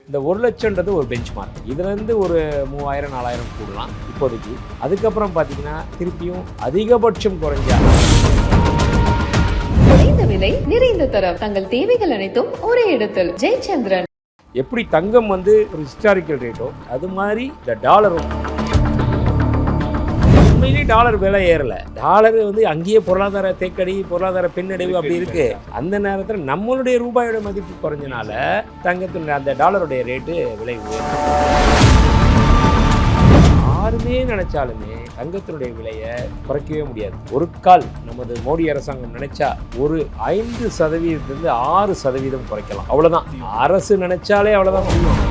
இந்த 1,00,000ன்றது ஒரு bench mark. இதுலேருந்து ஒரு 3000 4000 கூடலாம் இப்போதைக்கு. அதுக்கப்புறம் பார்த்தீங்கன்னா திருப்பியும் அதிகபட்சம் குறைஞ்சா குறைந்த விலை நிறைந்த தரம் தங்கள் தேவைகள் அனைத்தும் ஒரே இடத்தில் ஜெயச்சந்திரன். எப்படி தங்கம் வந்து ஒரு ஹிஸ்டாரிக்கல் ரேட்டோ அது மாதிரி இந்த டாலரும் உண்மையிலேயே டாலர் விலை ஏறல. டாலர் வந்து அங்கேயே பொருளாதார தேக்கடி, பொருளாதார பின்னடைவு அப்படி இருக்கு. அந்த நேரத்தில் நம்மளுடைய ரூபாயோட மதிப்பு குறைஞ்சனால தங்கத்தின் அந்த டாலருடைய ரேட்டு விலை உயரும். யாருமே நினைச்சாலுமே தங்கத்தினுடைய விலையை குறைக்கவே முடியாது. ஒரு கால் நமது மோடி அரசாங்கம் நினைச்சா ஒரு 5% 6% குறைக்கலாம். அவ்வளவுதான். அரசு நினைச்சாலே அவ்வளவுதான் முடியும்.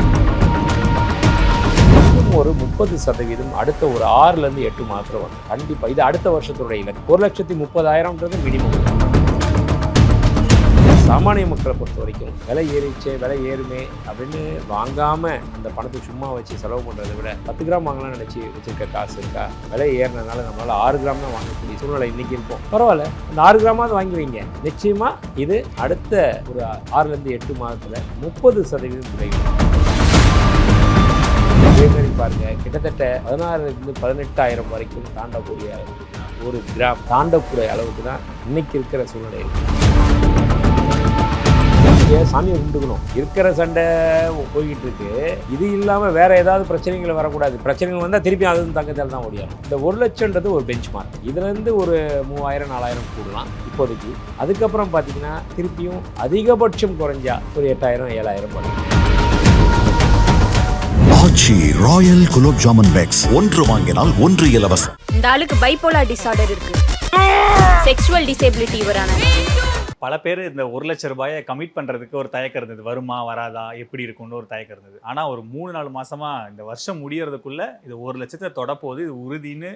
ஒரு 30% அடுத்த ஒரு 6-8 மாத்திரம் வரும். கண்டிப்பாக இது அடுத்த வருஷத்துடைய இலக்கு. 1,30,000ன்றது மினிமம். சாமானிய மக்களை பொறுத்த வரைக்கும் விலை ஏறிச்சே, விலை ஏறுமே அப்படின்னு வாங்காமல் அந்த பணத்தை சும்மா வச்சு செலவு பண்ணுறதை விட 10 கிராம் வாங்கலாம்னு நினச்சி வச்சுருக்க காசு இருக்கா? விலை ஏறினதுனால நம்மளால் 6 கிராம் தான் வாங்கக்கூடிய சூழ்நிலை இன்றைக்கி இருக்கும். பரவாயில்ல, அந்த 6 கிராமாவது வாங்கி வைங்க. நிச்சயமாக இது அடுத்த ஒரு 6-8 மாதத்தில் 30% குறையும். அதேமாதிரி பாருங்கள், கிட்டத்தட்ட 16,000-18,000 வரைக்கும் தாண்டக்கூடிய ஒரு கிராம் தாண்டக்கூடிய அளவுக்கு தான் இன்னைக்கு இருக்கிற சூழ்நிலை இருக்குது. சாமியை கும்பிட்டுக்கணும். இருக்கிற சண்டை போய்கிட்டு இருக்கு. இது இல்லாமல் வேற ஏதாவது பிரச்சனைகள் வரக்கூடாது. பிரச்சனைகள் வந்தால் திருப்பி அதுவும் தங்கத்தால் தான் ஓடியாரும். இந்த 1,00,000ன்றது ஒரு பெஞ்ச் மார்க். இதுலேருந்து ஒரு 3000 4000 கூடலாம் இப்போதைக்கு. அதுக்கப்புறம் பார்த்தீங்கன்னா திருப்பியும் அதிகபட்சம் குறைஞ்சா ஒரு 8000 7000 வரும். ஆச்சி ராயல் குலோப் ஜாமுன் பேக்ஸ் ஒன்று வாங்கினால் ஒன்று இலவசம். இந்த ஆளுக்கு பைபோலார் டிசார்டர் இருக்கு. செக்ஷுவல் டிசேபிலிட்டி வரான. பல பேர் இந்த 1,00,000 ரூபாயை கமிட் பண்ணுறதுக்கு ஒரு தயக்கம் இருந்தது. வருமா வராதா எப்படி இருக்கும்னு ஒரு தயக்கம் இருந்தது. ஆனால் ஒரு 3-4 மாதமாக இந்த வருஷம் முடியறதுக்குள்ளே இது 1,00,000 தொடப்போது இது உறுதின்னு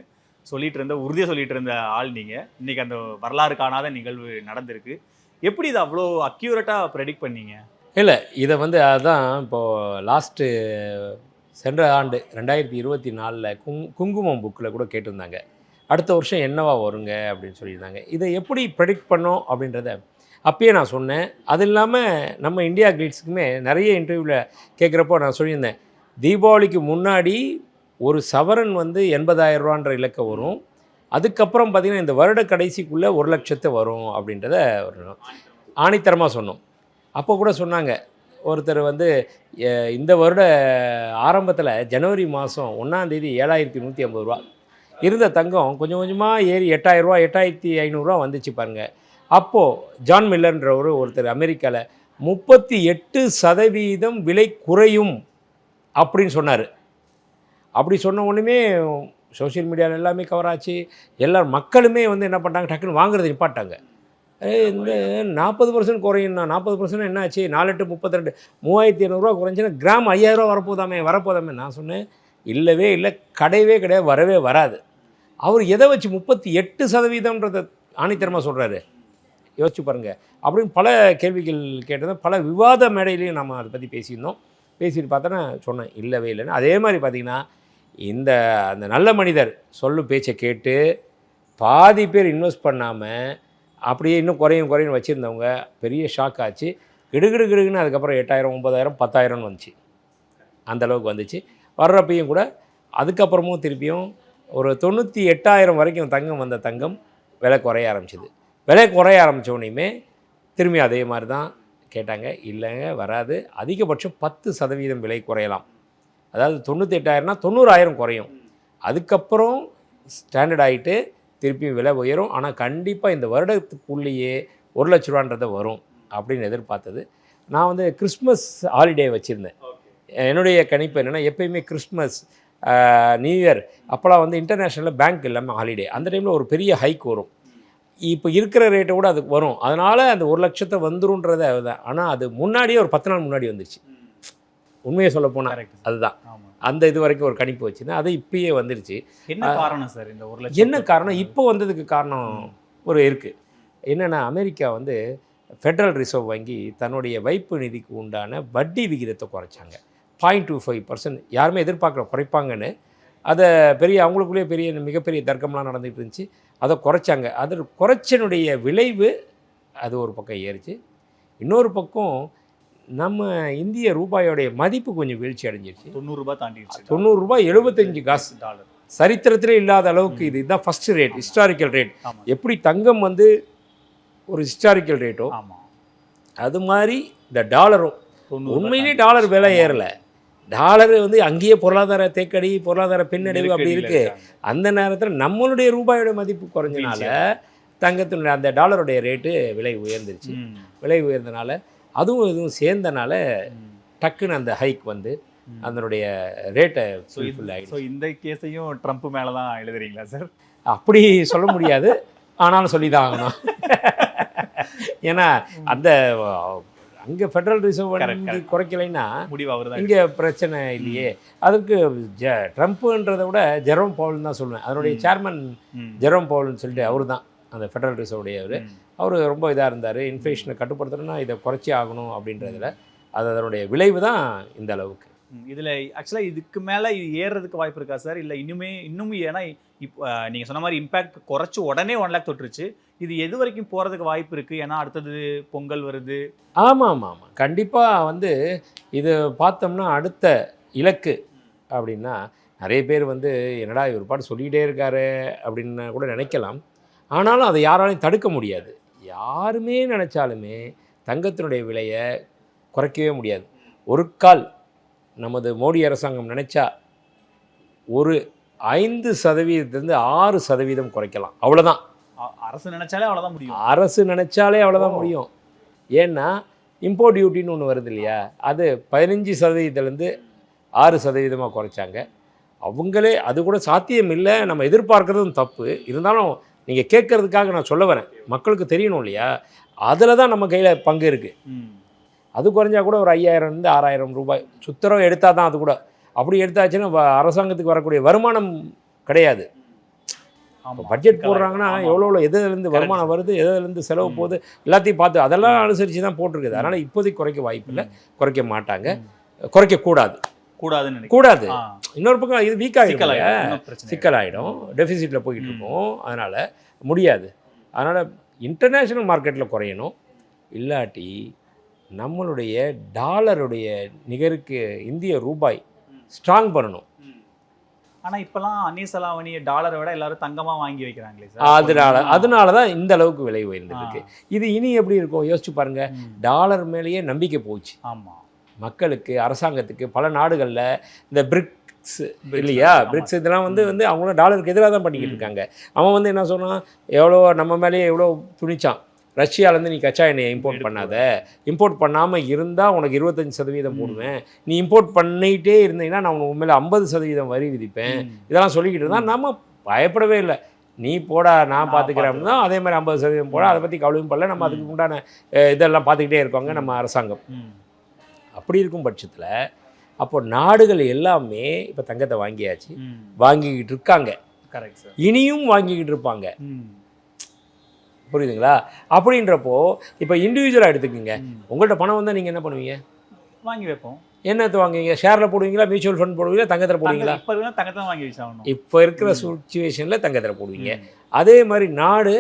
உறுதியாக சொல்லிட்டு இருந்த ஆள் நீங்கள். இன்றைக்கி அந்த வரலாறு காணாத நிகழ்வு நடந்திருக்கு. எப்படி இதை அவ்வளோ அக்யூரேட்டாக ப்ரெடிக்ட் பண்ணீங்க? இல்லை, இதை வந்து அதுதான் இப்போது சென்ற ஆண்டு 2024 குங்குமம் புக்கில் கூட கேட்டிருந்தாங்க. அடுத்த வருஷம் என்னவா வருங்க அப்படின்னு சொல்லியிருந்தாங்க. இதை எப்படி ப்ரெடிக்ட் பண்ணோம் அப்படின்றத அப்பயே நான் சொன்னேன். அது இல்லாமல் நம்ம இந்தியா கிளிட்ஸுக்குமே நிறைய இன்டர்வியூவில் கேட்குறப்போ நான் சொல்லியிருந்தேன், தீபாவளிக்கு முன்னாடி ஒரு சவரன் வந்து 80,000 ரூபான்ற இலக்கை வரும். அதுக்கப்புறம் பார்த்திங்கன்னா இந்த வருட கடைசிக்குள்ளே 1,00,000 வரும் அப்படின்றத ஒரு ஆணித்தரமாக சொன்னோம். அப்போ கூட சொன்னாங்க, ஒருத்தர் வந்து இந்த வருட ஆரம்பத்தில் ஜனவரி மாதம் 1ஆம் தேதி 7,150 ரூபா இருந்த தங்கம் கொஞ்சம் கொஞ்சமாக ஏறி 8,000 ரூபா 8,500 வந்துச்சு பாருங்கள். அப்போது ஜான் மில்லர்ன்றவர் ஒருத்தர் அமெரிக்காவில் 38% விலை குறையும் அப்படின்னு சொன்னார். அப்படி சொன்ன ஒன்றுமே சோஷியல் மீடியாவில் எல்லாமே கவர் ஆச்சு. எல்லாரும் மக்களுமே வந்து என்ன பண்ணாங்க, டக்குன்னு வாங்குறது நிப்பாட்டாங்க. இந்த 40% குறையும்னா 40% என்ன ஆச்சு? 4-8 32 3,800 குறைஞ்சின்னா கிராம் 5,000 வரப்போதாமே. நான் சொன்னேன், இல்லவே இல்லை, கிடையவே வரவே வராது. அவர் எதை வச்சு 38%ன்றதை ஆணித்தரமாக சொல்கிறாரு? யோசிச்சு பாருங்கள். அப்படின்னு பல கேள்விகள் கேட்டது. பல விவாத மேடையிலையும் நம்ம அதை பற்றி பேசிட்டு பார்த்தோன்னா சொன்னேன், இல்லவே இல்லைன்னு. அதே மாதிரி பார்த்திங்கன்னா அந்த நல்ல மனிதர் சொல்லும் பேச்சை கேட்டு பாதி பேர் இன்வெஸ்ட் பண்ணாமல் அப்படியே இன்னும் குறையும் வச்சுருந்தவங்க பெரிய ஷாக் ஆச்சு. கிடுகிடுன்னு அதுக்கப்புறம் 8,000 9,000 10,000 வந்துச்சு. அந்தளவுக்கு வந்துச்சு. வர்றப்பையும் கூட அதுக்கப்புறமும் திருப்பியும் ஒரு 98,000 வரைக்கும் வந்த தங்கம் விலை குறைய ஆரம்பிச்சிது. விலை குறைய ஆரம்பித்தோடனேயுமே திரும்பி அதே மாதிரி தான் கேட்டாங்க. இல்லைங்க, வராது. அதிகபட்சம் 10% விலை குறையலாம். அதாவது 98,000னா 90,000 குறையும். அதுக்கப்புறம் ஸ்டாண்டர்ட் ஆகிட்டு திருப்பியும் விலை உயரும். ஆனால் கண்டிப்பாக இந்த வருடத்துக்குள்ளேயே 1,00,000 ரூபான்றதை வரும் அப்படின்னு எதிர்பார்த்தது. நான் வந்து கிறிஸ்மஸ் ஹாலிடே வச்சுருந்தேன். என்னுடைய கணிப்பு என்னென்னா, எப்போயுமே கிறிஸ்மஸ் நியூ இயர் அப்போலாம் வந்து இன்டர்நேஷ்னலில் பேங்க் இல்லாமல் ஹாலிடே. அந்த டைமில் ஒரு பெரிய ஹைக் வரும். இப்போ இருக்கிற ரேட்டை கூட அதுக்கு வரும். அதனால் அந்த 1,00,000 வந்துருன்றதை அதுதான். ஆனால் அது முன்னாடியே ஒரு 10 நாள் முன்னாடி வந்துருச்சு. உண்மையை சொல்ல போனால் அதுதான். அந்த இது வரைக்கும் ஒரு கணிப்பு வச்சுருந்தேன். அது இப்பயே வந்துருச்சு. என்ன காரணம் சார் இந்த 1,00,000? என்ன காரணம்? இப்போ வந்ததுக்கு காரணம் இருக்குது. என்னென்னா, அமெரிக்கா வந்து ஃபெடரல் ரிசர்வ் வங்கி தன்னுடைய வைப்பு நிதிக்கு உண்டான வட்டி விகிதத்தை குறைச்சாங்க. 0.25%. யாருமே எதிர்பார்க்கல குறைப்பாங்கன்னு. அதை அவங்களுக்குள்ளேயே மிகப்பெரிய தர்க்கம்லாம் நடந்துகிட்டு இருந்துச்சு. அதை குறைச்சாங்க. அது குறைச்சனுடைய விளைவு அது ஒரு பக்கம் ஏறிச்சு. இன்னொரு பக்கம் நம்ம இந்திய ரூபாயோடைய மதிப்பு கொஞ்சம் வீழ்ச்சி அடைஞ்சிருச்சு. 90 ரூபாய் தாண்டிடுச்சு. 90 ரூபாய் 75 காசு. டாலர் சரித்திரத்திலே இல்லாத அளவுக்கு இதுதான் ஃபர்ஸ்ட் ரேட், ஹிஸ்டாரிக்கல் ரேட். ஆமா. எப்படி தங்கம் வந்து ஒரு ஹிஸ்டாரிக்கல் ரேட்டோ ஆமா. அது மாதிரி இந்த டாலரும் 90 உண்மையிலே டாலர் விலை ஏறல. டாலர் வந்து அங்கேயே பொருளாதார தேக்கடி, பொருளாதார பின்னடைவு அப்படி இருக்கு. அந்த நேரத்தில் நம்மளுடைய ரூபாயோட மதிப்பு குறைஞ்சனால தங்கத்தினுடைய அந்த டாலருடைய ரேட்டு விலை உயர்ந்துருச்சு. விலை உயர்ந்தனால அதுவும் இதுவும் சேர்ந்தனால டக்குன்னு அந்த ஹைக் வந்து அதனுடைய ரேட்டை ஃபுல்ஃபில் ஆகிடுச்சு. ஸோ இந்த கேஸையும் ட்ரம்ப் மேலே தான் எழுதுறீங்களா சார்? அப்படி சொல்ல முடியாது, ஆனாலும் சொல்லி தான் ஆகணும். ஏன்னா அந்த அங்கே ஃபெடரல் ரிசர்வ் வந்து குறைக்கலைன்னா இங்கே பிரச்சனை இல்லையே. அதுக்கு ட்ரம்ப்புன்றதை விட ஜெரோம் பவுல் தான் சொல்லுவேன். அதனுடைய சேர்மன் ஜெரோம் பவுல்னு சொல்லிட்டு அவர் தான் அந்த ஃபெடரல் ரிசர்வுடையவர். அவர் ரொம்ப இதாக இருந்தார். இன்ஃப்ளேஷனை கட்டுப்படுத்தணும்னா இதை குறைச்சி ஆகணும் அப்படின்றதுல அதனுடைய விளைவு தான் இந்த அளவுக்கு. இதில் ஆக்சுவலாக இதுக்கு மேலே இது ஏறுறதுக்கு வாய்ப்பு இருக்கா சார்? இல்லை இன்னும் ஏன்னா இப்போ நீங்கள் சொன்ன மாதிரி இம்பேக்ட் குறைச்சி உடனே 1 lakh தொட்டுருச்சு. இது எது வரைக்கும் போகிறதுக்கு வாய்ப்பு இருக்குது? ஏன்னா அடுத்தது பொங்கல் வருது. ஆமாம், கண்டிப்பாக வந்து இது பார்த்தோம்னா அடுத்த இலக்கு அப்படின்னா நிறைய பேர் வந்து என்னடா இவர் பாட்டு சொல்லிக்கிட்டே இருக்காரு அப்படின்னு கூட நினைக்கலாம். ஆனாலும் அதை யாராலையும் தடுக்க முடியாது. யாருமே நினச்சாலுமே தங்கத்தினுடைய விலையை குறைக்கவே முடியாது. ஒரு கால் நமது மோடி அரசாங்கம் நினச்சா ஒரு 5% 6% குறைக்கலாம். அவ்வளோதான். அரசு நினச்சாலே அவ்வளோதான் முடியும். அரசு நினச்சாலே அவ்வளோதான் முடியும். ஏன்னா இம்போர்ட் டியூட்டின்னு ஒன்று வருது இல்லையா, அது 15% 6% குறைச்சாங்க. அவங்களே அது கூட சாத்தியம் இல்லை, நம்ம எதிர்பார்க்குறதும் தப்பு. இருந்தாலும் நீங்கள் கேட்குறதுக்காக நான் சொல்ல வரேன், மக்களுக்கு தெரியணும் இல்லையா, அதில் தான் நம்ம கையில் பங்கு இருக்குது. அது குறைஞ்சா கூட ஒரு 5000 6000 ரூபாய் சுத்தரவு எடுத்தால் தான். அது கூட அப்படி எடுத்தாச்சுன்னா அரசாங்கத்துக்கு வரக்கூடிய வருமானம் கிடையாது. பட்ஜெட் போடுறாங்கன்னா எவ்வளோ எதுலேருந்து வருமானம் வருது, எதுலேருந்து செலவு போகுது எல்லாத்தையும் பார்த்து அதெல்லாம் அனுசரித்து தான் போட்டிருக்குது. அதனால் இப்போதைக்கு குறைக்க வாய்ப்பு இல்லை, குறைக்க மாட்டாங்க, குறைக்கக்கூடாது. கூடாது. இன்னொரு பக்கம் இது வீக் ஆகிடும், சிக்கலாகிடும், டெபிசிட்டில் போய்கிட்டு இருக்கும். அதனால் முடியாது. அதனால் இன்டர்நேஷ்னல் மார்க்கெட்டில் குறையணும். இல்லாட்டி நம்மளுடைய டாலருடைய நிகருக்கு இந்திய ரூபாய் ஸ்ட்ராங் பண்ணணும். ஆனால் இப்போலாம் அந்நிய செலாவணியை டாலரை விட எல்லாரும் தங்கமாக வாங்கி வைக்கிறாங்களே சார். அதனால தான் இந்த அளவுக்கு விலை உயர்ந்துருக்கு. இது இனி எப்படி இருக்கும் யோசிச்சு பாருங்க. டாலர் மேலேயே நம்பிக்கை போச்சு. ஆமாம், மக்களுக்கு, அரசாங்கத்துக்கு. பல நாடுகளில் இந்த பிரிக்ஸ் இல்லையா, பிரிக்ஸ் இதெல்லாம் வந்து அவங்களும் டாலருக்கு எதிராக தான் பண்ணிக்கிட்டு இருக்காங்க. அவன் வந்து என்ன சொன்னான், எவ்வளோ நம்ம மேலேயே எவ்வளோ துணிச்சான், ரஷ்யாவிலேருந்து நீ கச்சா எண்ணெயை இம்போர்ட் பண்ணாத, இம்போர்ட் பண்ணாமல் இருந்தால் உனக்கு 25% போடுவேன், நீ இம்போர்ட் பண்ணிகிட்டே இருந்தீங்கன்னா நான் உனக்கு உண்மையில 50% வரி விதிப்பேன், இதெல்லாம் சொல்லிக்கிட்டு இருந்தால் நம்ம பயப்படவே இல்லை. நீ போடா நான் பார்த்துக்கிறேன் அப்படின்னா அதே மாதிரி 50% போட, அதை பற்றி கவலையும் படல. நம்ம அதுக்கு உண்டான இதெல்லாம் பார்த்துக்கிட்டே இருக்காங்க நம்ம அரசாங்கம். அப்படி இருக்கும் பட்சத்தில் அப்போ நாடுகள் எல்லாமே இப்போ தங்கத்தை வாங்கியாச்சு, வாங்கிக்கிட்டு இருக்காங்க, இனியும் வாங்கிக்கிட்டு இருப்பாங்க. புரியுதுங்களா? அப்படின்றப்போ இப்போ இண்டிவிஜுவலாக எடுத்துக்கோங்க. உங்கள்கிட்ட பணம் வந்தால் நீங்கள் என்ன பண்ணுவீங்க? வாங்கி வைப்போம். என்னத்தை வாங்குவீங்க? ஷேரில் போடுவீங்களா, மியூச்சுவல் ஃபண்ட் போடுவீங்களா, தங்கத்தில் போடுவீங்களா? தங்கத்தை வாங்கி வச்சாகணும். இப்போ இருக்கிற சுச்சுவேஷனில் தங்கத்தில் போடுவீங்க. அதே மாதிரி நாடு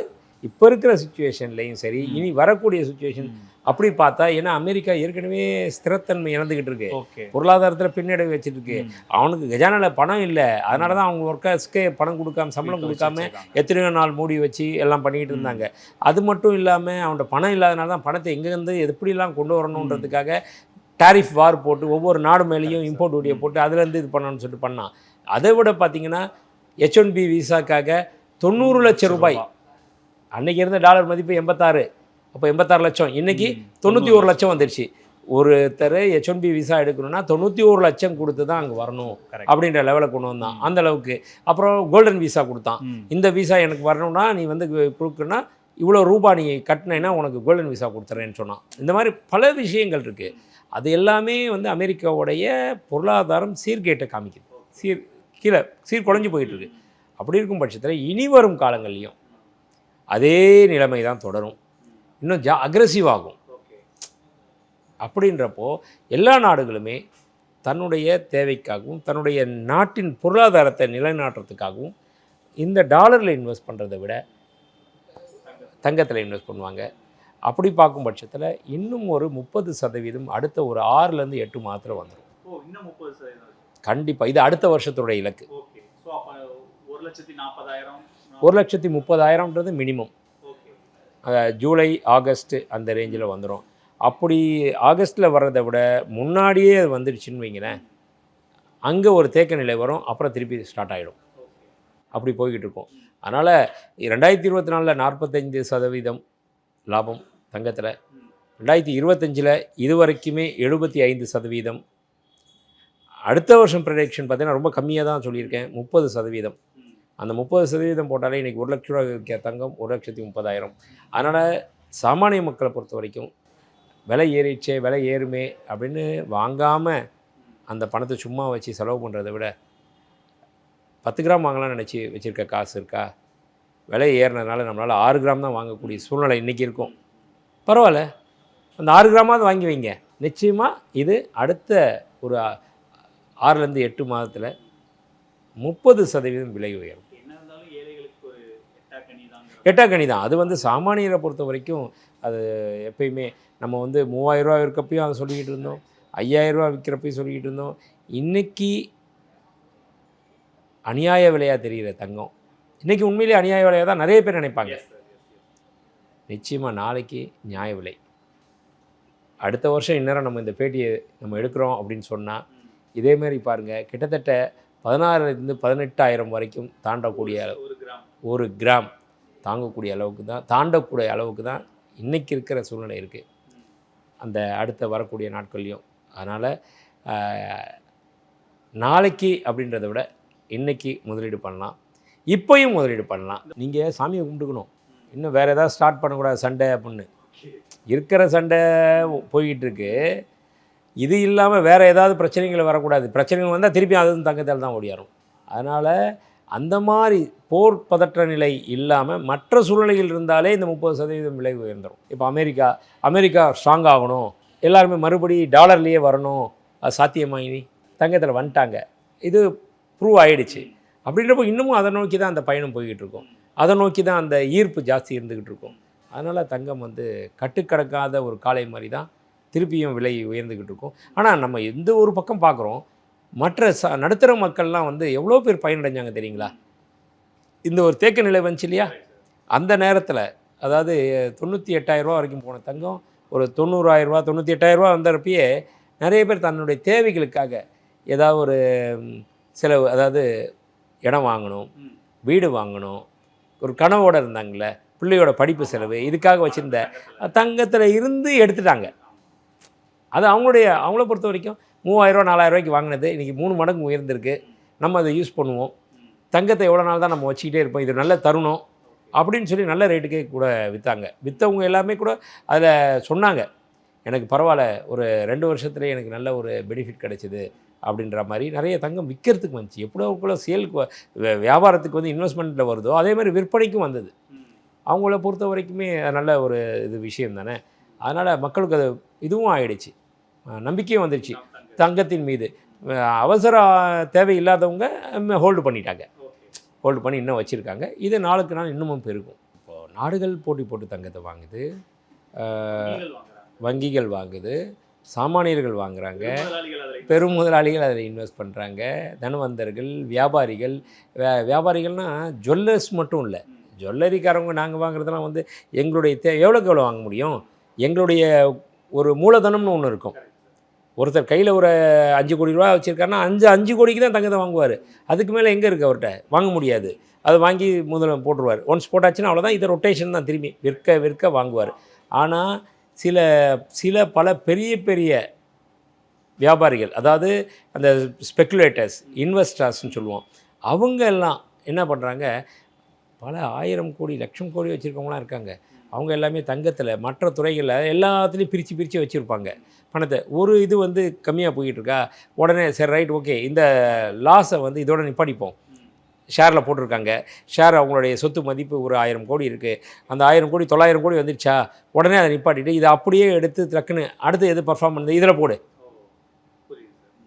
இப்போ இருக்கிற சுச்சுவேஷன்லையும் சரி, இனி வரக்கூடிய சுச்சுவேஷன் அப்படி பார்த்தா, ஏன்னா அமெரிக்கா ஏற்கனவே ஸ்திரத்தன்மை இழந்துக்கிட்டு இருக்கு, பொருளாதாரத்தில் பின்னடைவு வச்சுட்டு இருக்கு. அவனுக்கு கஜானாவில் பணம் இல்லை. அதனால தான் அவங்க ஒர்க்கர்ஸ்க்கே பணம் கொடுக்காம, சம்பளம் கொடுக்காம எத்தனையோ நாள் மூடி வச்சு எல்லாம் பண்ணிக்கிட்டு இருந்தாங்க. அது மட்டும் இல்லாமல் அவன்கிட்ட பணம் இல்லாதனால தான் பணத்தை எங்கேருந்து எப்படிலாம் கொண்டு வரணுன்றதுக்காக டாரிஃப் வார் போட்டு ஒவ்வொரு நாடு மேலேயும் இம்போர்ட் டியூட்டியை போட்டு அதுலேருந்து இது பண்ணணும்னு சொல்லிட்டு பண்ணான். அதை விட பார்த்தீங்கன்னா H1B விசாக்காக 90 லட்சம் ரூபாய், அன்றைக்கி இருந்த டாலர் மதிப்பு 86, அப்போ 86 லட்சம், இன்றைக்கி 91 லட்சம் வந்துடுச்சு. ஒருத்தர் H1B விசா எடுக்கணும்னா 91 லட்சம் கொடுத்து தான் அங்கே வரணும் அப்படின்ற லெவலில் கொண்டு வந்தான். அந்த அளவுக்கு. அப்புறம் கோல்டன் விசா கொடுத்தான். இந்த விசா எனக்கு வரணும்னா நீ வந்து கொடுக்குன்னா இவ்வளோ ரூபாய் நீ கட்டினேன்னா உனக்கு கோல்டன் விசா கொடுத்துறேன்னு சொன்னான். இந்த மாதிரி பல விஷயங்கள் இருக்குது. அது எல்லாமே வந்து அமெரிக்காவுடைய பொருளாதாரம் சீர்கேட்டை காமிக்குது, சீர்குலைஞ்சு போயிட்டுருக்கு. அப்படி இருக்கும் பட்சத்தில் இனி வரும் காலங்கள்லையும் அதே நிலைமை தான் தொடரும், இன்னும் அக்ரெசிவ் ஆகும். அப்படின்றப்போ எல்லா நாடுகளுமே தன்னுடைய தேவைக்காகவும் தன்னுடைய நாட்டின் பொருளாதாரத்தை நிலைநாட்டுறதுக்காகவும் இந்த டாலரில் இன்வெஸ்ட் பண்ணுறதை விட தங்கத்தில் இன்வெஸ்ட் பண்ணுவாங்க. அப்படி பார்க்கும் பட்சத்தில் இன்னும் ஒரு 30% அடுத்த ஒரு 6லேருந்து 8 மாதத்தில் வந்துடும். இன்னும் 30% கண்டிப்பாக இது அடுத்த வருஷத்தோட இலக்கு. ஓகே. ஸோ அப்போ 1,40,000 1,30,000ன்றது மினிமம். ஜூலை ஆகஸ்ட்டு அந்த ரேஞ்சில் வந்துடும். அப்படி ஆகஸ்ட்டில் வர்றதை விட முன்னாடியே அது வந்துடுச்சுன்னு வைங்களேன், அங்கே ஒரு தேக்க நிலை வரும், அப்புறம் திருப்பி ஸ்டார்ட் ஆகிடும். அப்படி போய்கிட்டு இருக்கும். அதனால் 2024 45% லாபம் தங்கத்தில், 2025 இது வரைக்குமே 75%. அடுத்த வருஷம் ப்ரொடக்ஷன் பார்த்தீங்கன்னா ரொம்ப கம்மியாக தான் சொல்லியிருக்கேன், 30%. அந்த 30% போட்டாலே இன்றைக்கி 1 லட்ச ரூபா விற்கிற தங்கம் 1,30,000. அதனால் சாமானிய மக்களை பொறுத்த வரைக்கும் விலை ஏறிச்சே, விலை ஏறுமே அப்படின்னு வாங்காமல் அந்த பணத்தை சும்மா வச்சு செலவு பண்ணுறதை விட 10 கிராம் வாங்கலாம்னு நினச்சி வச்சுருக்க காசு இருக்கா? விலை ஏறினதுனால நம்மளால் 6 கிராம் தான் வாங்கக்கூடிய சூழ்நிலை இன்றைக்கி இருக்கும். பரவாயில்ல, அந்த 6 கிராமாவது வாங்கி வைங்க. நிச்சயமாக இது அடுத்த ஒரு 6லேருந்து 8 மாதத்தில் 30% விலை உயரும். எட்டாக்கனி தான். அது வந்து சாமானியரை பொறுத்த வரைக்கும் அது எப்பயுமே நம்ம வந்து 3,000 ரூபா விற்கிறப்பையும் அதை சொல்லிக்கிட்டு இருந்தோம், 5,000 ரூபா விற்கிறப்பையும் சொல்லிக்கிட்டு இருந்தோம். இன்றைக்கி அநியாய விலையாக தெரிகிற தங்கம் இன்றைக்கி உண்மையிலே அநியாய விலையாக தான் நிறைய பேர் நினைப்பாங்க. நிச்சயமாக நாளைக்கு நியாய விலை. அடுத்த வருஷம் இந்நேரம் நம்ம இந்த பேட்டியை நம்ம எடுக்கிறோம் அப்படின்னு சொன்னால் இதேமாரி பாருங்கள், கிட்டத்தட்ட 16,000 18,000 வரைக்கும் தாண்டக்கூடிய ஒரு கிராம் தாங்கக்கூடிய அளவுக்கு தான் இன்றைக்கி இருக்கிற சூழ்நிலை இருக்குது அந்த அடுத்த வரக்கூடிய நாட்கள்லையும். அதனால் நாளைக்கு அப்படின்றத விட இன்றைக்கி முதலீடு பண்ணலாம், இப்போயும் முதலீடு பண்ணலாம். நீங்கள் சாமியை கும்பிட்டுக்கணும், இன்னும் வேறு ஏதாவது ஸ்டார்ட் பண்ணக்கூடாது சண்டை அப்படின்னு. இருக்கிற சண்டை போய்கிட்டு இருக்கு, இது இல்லாமல் வேறு ஏதாவது பிரச்சனைகள் வரக்கூடாது. பிரச்சனைகள் வந்தால் திருப்பி அதுவும் தங்கத்தால் தான் ஓடியாரும். அதனால் அந்த மாதிரி போர் பதற்ற நிலை இல்லாமல் மற்ற சூழ்நிலைகள் இருந்தாலே இந்த 30% விலை உயர்ந்துடும். இப்போ அமெரிக்கா ஸ்ட்ராங் ஆகணும், எல்லாருமே மறுபடி டாலர்லேயே வரணும், அது சாத்தியமாகி தங்கத்தில் வந்துட்டாங்க, இது ப்ரூவ் ஆகிடுச்சு. அப்படின்றப்போ இன்னமும் அதை நோக்கி தான் அந்த பயணம் போய்கிட்டு இருக்கும், அதை நோக்கி தான் அந்த ஈர்ப்பு ஜாஸ்தி இருந்துக்கிட்டு இருக்கும். அதனால் தங்கம் வந்து கட்டுக்கடக்காத ஒரு காளை மாதிரி தான் திருப்பியும் விலை உயர்ந்துக்கிட்டு இருக்கும். ஆனால் நம்ம எந்த ஒரு பக்கம் பார்க்குறோம், மற்ற நடுத்தர மக்கள்லாம் வந்து எவ்வளோ பேர் பயனடைஞ்சாங்க தெரியுங்களா? இந்த ஒரு தேக்க நிலை வந்துச்சு இல்லையா, அந்த நேரத்தில் அதாவது 98,000 ரூபா வரைக்கும் போன தங்கம் ஒரு 90,000 ரூபா 98,000 ரூபா வந்தப்பயே நிறைய பேர் தன்னுடைய தேவைகளுக்காக ஏதாவது ஒரு செலவு, அதாவது இடம் வாங்கணும், வீடு வாங்கணும், ஒரு கனவோடு இருந்தாங்களே, பிள்ளையோட படிப்பு செலவு, இதுக்காக வச்சுருந்த தங்கத்தில் இருந்து எடுத்துட்டாங்க. அது அவங்கள பொறுத்த வரைக்கும் 3,000 ரூபா 4,000 ரூபாய்க்கு வாங்கினது இன்றைக்கி 3 மடங்கு உயர்ந்திருக்கு, நம்ம அதை யூஸ் பண்ணுவோம், தங்கத்தை எவ்வளோ நாள் தான் நம்ம வச்சுக்கிட்டே இருப்போம், இது நல்ல தருணம் அப்படின்னு சொல்லி நல்ல ரேட்டுக்கே கூட விற்றாங்க. விற்றவங்க எல்லாமே கூட அதில் சொன்னாங்க, எனக்கு பரவாயில்ல, ஒரு 2 வருஷத்துலேயே எனக்கு நல்ல ஒரு பெனிஃபிட் கிடச்சிது அப்படின்ற மாதிரி நிறைய தங்கம் விற்கிறதுக்கு வந்துச்சு. எவ்வளோ சேலுக்கு வியாபாரத்துக்கு வந்து இன்வெஸ்ட்மெண்ட்டில் வருதோ அதே மாதிரி விற்பனைக்கும் வந்தது. அவங்கள பொறுத்த வரைக்குமே நல்ல ஒரு விஷயம் தானே. அதனால் மக்களுக்கு அது இதுவும் ஆகிடுச்சு, நம்பிக்கையும் வந்துடுச்சு தங்கத்தின் மீது. அவசர தேவை இல்லாதவங்க ஹோல்டு பண்ணிட்டாங்க, ஹோல்டு பண்ணி இன்னும் வச்சுருக்காங்க. இது நாளுக்கு நாள் இன்னமும் பெருகும். இப்போது நாடுகள் போட்டி போட்டு தங்கத்தை வாங்குது, வங்கிகள் வாங்குது, சாமானியர்கள் வாங்குகிறாங்க, பெரும் முதலாளிகள் அதில் இன்வெஸ்ட் பண்ணுறாங்க, தனவந்தர்கள், வியாபாரிகள்னால் ஜுவல்லர்ஸ் மட்டும் இல்லை, ஜுவல்லரிக்காரவங்க நாங்கள் வாங்குறதுலாம் வந்து எங்களுடைய எவ்வளோக்கு எவ்வளோ வாங்க முடியும், எங்களுடைய ஒரு மூலதனம்னு ஒன்று இருக்கும். ஒருத்தர் கையில் ஒரு 5 கோடி ரூபா வச்சுருக்காருன்னா 5 கோடிக்கு தான் தங்கத்தை வாங்குவார், அதுக்கு மேலே எங்கே இருக்குது அவர்கிட்ட, வாங்க முடியாது. அதை வாங்கி முதல்ல போட்டுருவார். ஒன்ஸ் போட்டாச்சுன்னா அவ்வளோதான், இது ரொட்டேஷன் தான், திரும்பி விற்க வாங்குவார். ஆனால் சில பல பெரிய வியாபாரிகள், அதாவது அந்த ஸ்பெக்குலேட்டர்ஸ், இன்வெஸ்டர்ஸ்ன்னு சொல்லுவோம், அவங்க எல்லாம் என்ன பண்ணுறாங்க, பல 1000 கோடி லட்சம் கோடி வச்சுருக்கவங்களாம் இருக்காங்க. அவங்க எல்லாமே தங்கத்தில் மற்ற துறைகளில் எல்லாத்துலேயும் பிரித்து வச்சுருப்பாங்க பணத்தை. ஒரு இது வந்து கம்மியாக போய்கிட்டு இருக்கா, உடனே சரி ரைட் ஓகே இந்த லாஸை வந்து இதோட நிப்பாடிப்போம், ஷேரில் போட்டிருக்காங்க, ஷேர் அவங்களுடைய சொத்து மதிப்பு ஒரு 1000 கோடி இருக்குது, அந்த 1000 கோடி 900 கோடி வந்துடுச்சா, உடனே அதை நிப்பாட்டிட்டு இதை அப்படியே எடுத்து டக்குன்னு அடுத்து எது பர்ஃபார்ம் பண்ணுது இதில் போடு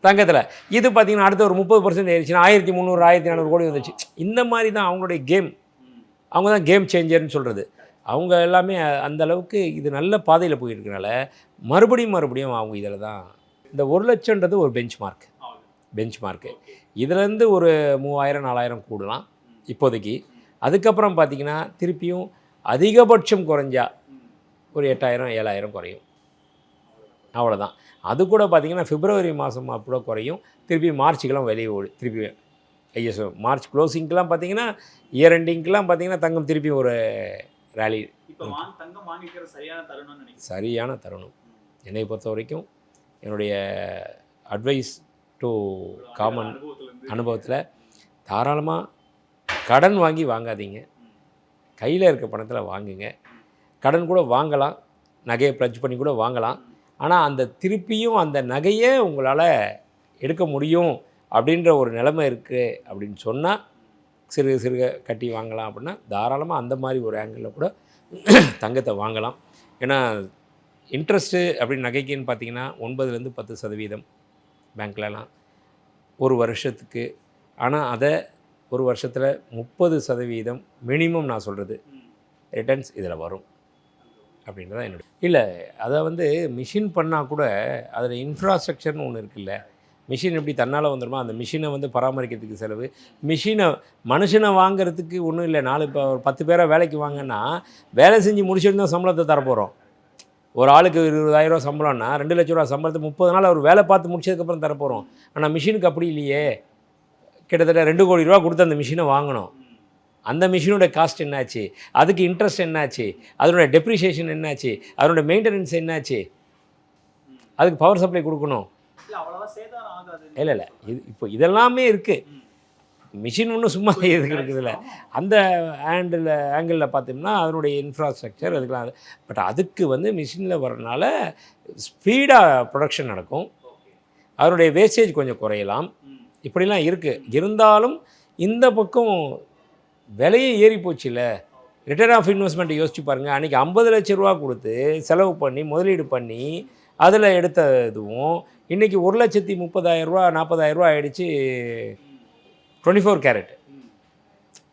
தங்கத்தில். இது பார்த்திங்கன்னா அடுத்த ஒரு 30% ஏறிச்சுன்னா 1300 1400 கோடி வந்துச்சு. இந்த மாதிரி தான் அவங்களுடைய கேம், அவங்க தான் கேம் சேஞ்சர்னு சொல்கிறது. அவங்க எல்லாமே அந்த அளவுக்கு இது நல்ல பாதையில் போயிருக்கனால மறுபடியும் அவங்க இதில் தான் இந்த 1 லட்சம்ன்றது ஒரு பெஞ்ச் மார்க்கு இதுலேருந்து ஒரு 3000-4000 கூடலாம் இப்போதைக்கு. அதுக்கப்புறம் பார்த்திங்கன்னா திருப்பியும் அதிகபட்சம் குறைஞ்சா ஒரு 8000-7000 குறையும், அவ்வளோதான். அது கூட பார்த்திங்கன்னா பிப்ரவரி மாதம் கூட குறையும், திருப்பி மார்ச்சுக்கெல்லாம் வெளியே திருப்பி ஐஎஸ்ஓ மார்ச் க்ளோசிங்க்கெலாம் பார்த்திங்கன்னா இயர் எண்டிங்க்கெலாம் பார்த்திங்கன்னா தங்கம் திருப்பி ஒரு ரேலி. சரியான தருணம் என்னை பொறுத்த வரைக்கும். என்னுடைய அட்வைஸ் டு காமன் அனுபவத்தில் தாராளமாக கடன் வாங்காதீங்க, கையில் இருக்க பணத்தில் வாங்குங்க. கடன் கூட வாங்கலாம், நகையை ப்ளட்ஜ் பண்ணி கூட வாங்கலாம். ஆனால் அந்த திருப்பியும் அந்த நகையை உங்களால் எடுக்க முடியும் அப்படின்ற ஒரு நிலைமை இருக்குது அப்படின்னு சொன்னால் சிறுக கட்டி வாங்கலாம். அப்படின்னா தாராளமாக அந்த மாதிரி ஒரு ஆங்கிளில் கூட தங்கத்தை வாங்கலாம். ஏன்னா இன்ட்ரெஸ்ட்டு அப்படின்னு நகைக்குன்னு பார்த்தீங்கன்னா 9-10% பேங்க்லலாம் ஒரு வருஷத்துக்கு. ஆனால் அதை ஒரு வருஷத்தில் 30% மினிமம் நான் சொல்கிறது ரிட்டர்ன்ஸ் இதில் வரும் அப்படின்றதான் என்னுடைய. இல்லை அதை மிஷின் பண்ணால் கூட அதில் இன்ஃப்ராஸ்ட்ரக்சர்னு ஒன்று இருக்குல்ல. மிஷின் எப்படி தன்னால் வந்துடுமா, அந்த மிஷினை பராமரிக்கிறதுக்கு செலவு, மனுஷனை வாங்கிறதுக்கு ஒன்றும் இல்லை. இப்போ ஒரு 10 பேரை வேலைக்கு வாங்கன்னா வேலை செஞ்சு முடிச்சுட்டு தான் சம்பளத்தை தரப்போகிறோம். ஒரு ஆளுக்கு 20,000 ரூபா சம்பளம்னா 2 லட்ச ரூபா சம்பளத்தை 30 நாள் அவர் வேலை பார்த்து முடிச்சதுக்கப்புறம் தரப்போகிறோம். ஆனால் மிஷினுக்கு அப்படி இல்லையே. கிட்டத்தட்ட 2 கோடி ரூபா கொடுத்து அந்த மிஷினை வாங்கணும். அந்த மிஷினோட காஸ்ட் என்னாச்சு, அதுக்கு இன்ட்ரெஸ்ட் என்னாச்சு, அதனுடைய டெப்ரிசியேஷன் என்னாச்சு, அதனுடைய மெயின்டெனன்ஸ் என்னாச்சு, அதுக்கு பவர் சப்ளை கொடுக்கணும். இல்லை இப்போ இதெல்லாமே இருக்குது. மிஷின் ஒன்றும் சும்மா இருக்குதுல்ல. அந்த ஆங்கிளில் பார்த்தோம்னா அதனுடைய இன்ஃப்ராஸ்ட்ரக்சர் அதுக்கெலாம். பட் அதுக்கு மிஷினில் வரனால ஸ்பீடாக ப்ரொடக்ஷன் நடக்கும், அதனுடைய வேஸ்டேஜ் கொஞ்சம் குறையலாம், இப்படிலாம் இருக்குது. இருந்தாலும் இந்த பக்கம் விலையே ஏறி போச்சுல்ல. ரிட்டர்ன் ஆஃப் இன்வெஸ்ட்மெண்ட் யோசிச்சு பாருங்கள். அன்றைக்கி 50 லட்ச ரூபா கொடுத்து செலவு பண்ணி முதலீடு பண்ணி அதில் எடுத்த இதுவும் இன்றைக்கி 1,30,000 ரூபா 40,000 ரூபா ஆகிடுச்சு 24 கேரட்.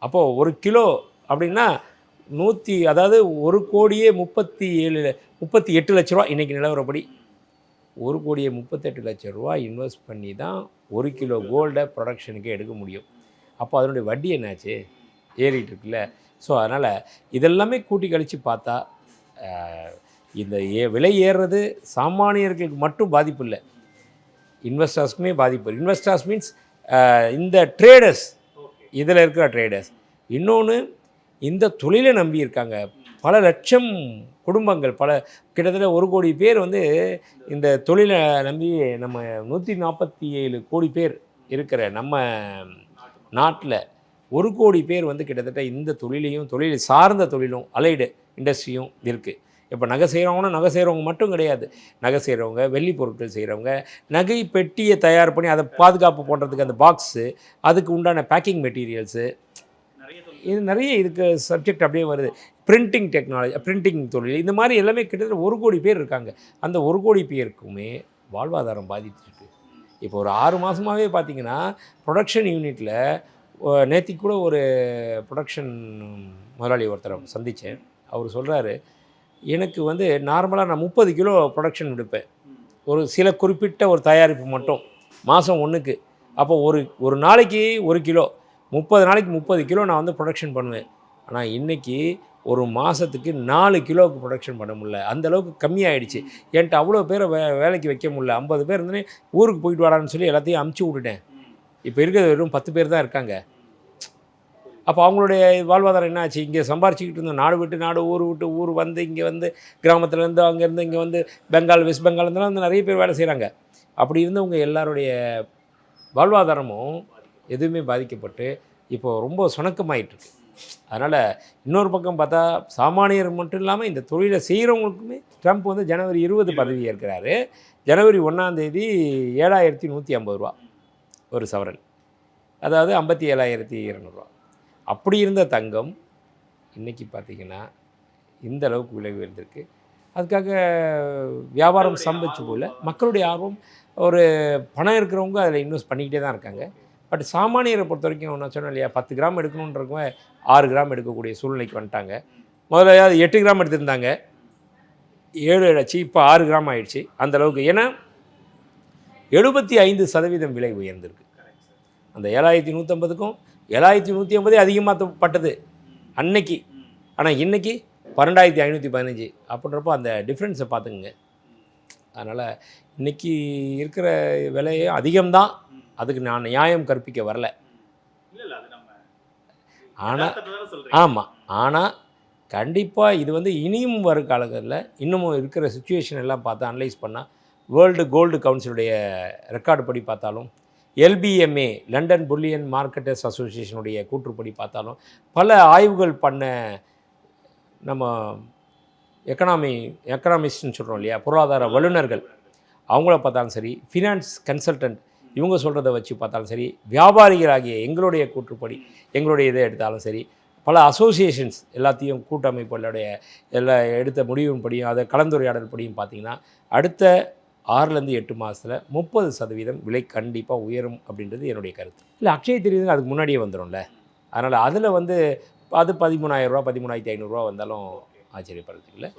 அப்போது 1 கிலோ அப்படின்னா 1,38 லட்ச ரூபா இன்றைக்கி நிலவரப்படி 1,38 லட்ச ரூபா இன்வெஸ்ட் பண்ணி தான் 1 கிலோ கோல்டை ப்ரொடக்ஷனுக்கு எடுக்க முடியும். அப்போ அதனுடைய வட்டி என்னாச்சு, ஏறிட்டு இருக்குல்ல. ஸோ அதனால் இதெல்லாமே கூட்டி கழித்து பார்த்தா இந்த விலை ஏறுறது சாமானியர்களுக்கு மட்டும் பாதிப்பு இல்லை, இன்வெஸ்டர்ஸ்க்குமே பாதிப்பு. இன்வெஸ்டர்ஸ் மீன்ஸ் இந்த ட்ரேடர்ஸ், இதில் இருக்கிற ட்ரேடர்ஸ். இன்னொன்று இந்த தொழிலை நம்பி இருக்காங்க பல லட்சம் குடும்பங்கள், கிட்டத்தட்ட 1 கோடி பேர் இந்த தொழிலை நம்பி நம்ம 147 கோடி பேர் இருக்கிற நம்ம நாட்டில் 1 கோடி பேர் கிட்டத்தட்ட இந்த தொழிலை சார்ந்த தொழிலும் அலைடு இண்டஸ்ட்ரியும் இருக்குது. இப்போ நகை செய்கிறவங்க மட்டும் கிடையாது, நகை செய்கிறவங்க, வெள்ளி பொருட்கள் செய்கிறவங்க, நகை பெட்டியை தயார் பண்ணி அதை பாதுகாப்பு பண்ணுறதுக்கு அந்த பாக்ஸு, அதுக்கு உண்டான பேக்கிங் மெட்டீரியல்ஸு, இது நிறைய இதுக்கு சப்ஜெக்ட் அப்படியே வருது. பிரிண்டிங் டெக்னாலஜி, பிரிண்டிங் தொழில், இந்த மாதிரி எல்லாமே கிட்டத்தட்ட 1 கோடி பேர் இருக்காங்க. அந்த 1 கோடி பேருக்குமே வாழ்வாதாரம் பாதிச்சிருக்கு. இப்போ ஒரு 6 மாதமாகவே பார்த்திங்கன்னா ப்ரொடக்ஷன் யூனிட்டில் நேற்று கூட ஒரு ப்ரொடக்ஷன் முதலாளி ஒருத்தரை சந்தித்தேன். அவர் சொல்கிறாரு, எனக்கு நார்மலாக நான் 30 கிலோ ப்ரொடக்ஷன் எடுப்பேன், ஒரு சில குறிப்பிட்ட ஒரு தயாரிப்பு மட்டும் மாதம் 1க்கு. அப்போ ஒரு நாளைக்கு 1 கிலோ, 30 நாளைக்கு 30 கிலோ நான் ப்ரொடக்ஷன் பண்ணுவேன். ஆனால் இன்றைக்கி ஒரு மாதத்துக்கு 4 கிலோவுக்கு ப்ரொடக்ஷன் பண்ண முடியல, அந்தளவுக்கு கம்மியாகிடுச்சு. என்கிட்ட அவ்வளோ பேரை வேலைக்கு வைக்க முடியல. 50 பேர் இருந்தேனே, ஊருக்கு போயிட்டு வாடான்னு சொல்லி எல்லாத்தையும் அமுச்சு விட்டுட்டேன். இப்போ இருக்கிறது வெறும் 10 பேர் தான் இருக்காங்க. அப்போ அவங்களுடைய வாழ்வாதாரம் என்ன ஆச்சு? இங்கே சம்பாரிச்சிக்கிட்டு இருந்தோம், நாடு விட்டு நாடு, ஊர் விட்டு ஊர் இங்கே கிராமத்துலேருந்து அங்கேருந்து இங்கே பெங்கால், வெஸ்ட் பெங்கால் இருந்தெல்லாம் நிறைய பேர் வேலை செய்கிறாங்க. அப்படி இருந்தவங்க எல்லாருடைய வாழ்வாதாரமும் எதுவுமே பாதிக்கப்பட்டு இப்போது ரொம்ப சுணக்கமாயிட்டுருக்கு. அதனால் இன்னொரு பக்கம் பார்த்தா சாமானியர் மட்டும் இல்லாமல் இந்த தொழிலை செய்கிறவங்களுக்குமே ட்ரம்ப் ஜனவரி 20 பதவி ஏற்கிறாரு. ஜனவரி 1ஆம் தேதி 7,150 ரூபா ஒரு சவரன், அதாவது 57,200 ரூபா. அப்படி இருந்த தங்கம் இன்றைக்கி பார்த்திங்கன்னா இந்த அளவுக்கு விலை உயர்ந்திருக்கு. அதுக்காக வியாபாரம் சம்பிச்சு போல் மக்களுடைய ஆர்வம், ஒரு பணம் இருக்கிறவங்க அதில் இன்வெஸ்ட் பண்ணிக்கிட்டே தான் இருக்காங்க. பட் சாமானியரை பொறுத்த வரைக்கும் நான் சொன்னேன் இல்லையா, 10 கிராம் எடுக்கணுன்றவங்க 6 கிராம் எடுக்கக்கூடிய சூழ்நிலைக்கு வந்துட்டாங்க. முதல்ல 8 கிராம் எடுத்திருந்தாங்க, 7 ஆச்சு, இப்போ 6 கிராம் ஆயிடுச்சு. அந்த அளவுக்கு. ஏன்னா 75% விலை உயர்ந்திருக்கு. அந்த 7150க்கும் 7150 அதிகமாக பட்டது அன்னைக்கு. ஆனால் இன்னைக்கு 12515 அப்படின்றப்போ அந்த டிஃப்ரென்ஸை பார்த்துக்குங்க. அதனால் இன்றைக்கி இருக்கிற விலையே அதிகம்தான், அதுக்கு நான் நியாயம் கற்பிக்க வரல. ஆனால் ஆமாம், ஆனால் கண்டிப்பாக இது வந்து இனியும் வரும் காலங்களில் இன்னமும் இருக்கிற சுச்சுவேஷன் எல்லாம் பார்த்து அனலைஸ் பண்ணால் வேர்ல்டு கோல்டு கவுன்சிலுடைய ரெக்கார்டு படி பார்த்தாலும், LBMA லண்டன் புல்லியன் மார்க்கெட்டர்ஸ் அசோசியேஷனுடைய கூற்றுப்படி பார்த்தாலும், பல ஆய்வுகள் பண்ண நம்ம எக்கனாமிஸ்ட்னு சொல்கிறோம் இல்லையா, பொருளாதார வல்லுநர்கள், அவங்கள பார்த்தாலும் சரி, ஃபினான்ஸ் கன்சல்டன்ட் இவங்க சொல்கிறத வச்சு பார்த்தாலும் சரி, வியாபாரிகளாகிய எங்களுடைய கூற்றுப்படி எங்களுடைய இதை எடுத்தாலும் சரி, பல அசோசியேஷன்ஸ் எல்லாத்தையும் கூட்டமைப்புகளுடைய எல்லா எடுத்த முடிவின்படியும் அதை கலந்துரையாடல் படியும் பார்த்திங்கன்னா அடுத்த 6லேருந்து 8 மாதத்தில் 30% விலை கண்டிப்பாக உயரும் அப்படின்றது என்னுடைய கருத்து. இல்லை, அக்ஷய திருதிங்க அதுக்கு முன்னாடியே வந்துடும்ல. அதனால் அதில் வந்து அது 13000 ரூபா 13500 வந்தாலும் ஆச்சரியப்படுறதுக்கு இல்லை.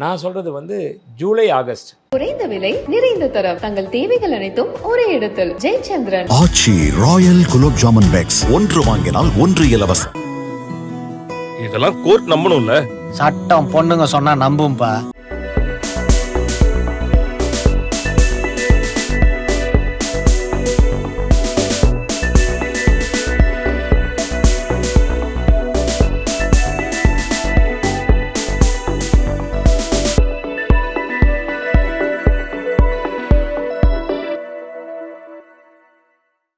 நான் சொல்கிறது வந்து ஜூலை ஆகஸ்ட். குறைந்த விலை நிறைந்த தரம், தங்கள் தேவைகள் அனைத்தும் ஒரே இடத்தில். ஜெயச்சந்திரன். ஆச்சி ராயல் குலோப் ஜாமன் பேக்ஸ், ஒன்று வாங்கினால் ஒன்று இலவசம். இதெல்லாம் கோர்ட் நம்பணும்ல. சட்டம் பொண்ணுங்க சொன்னா நம்பும்பா.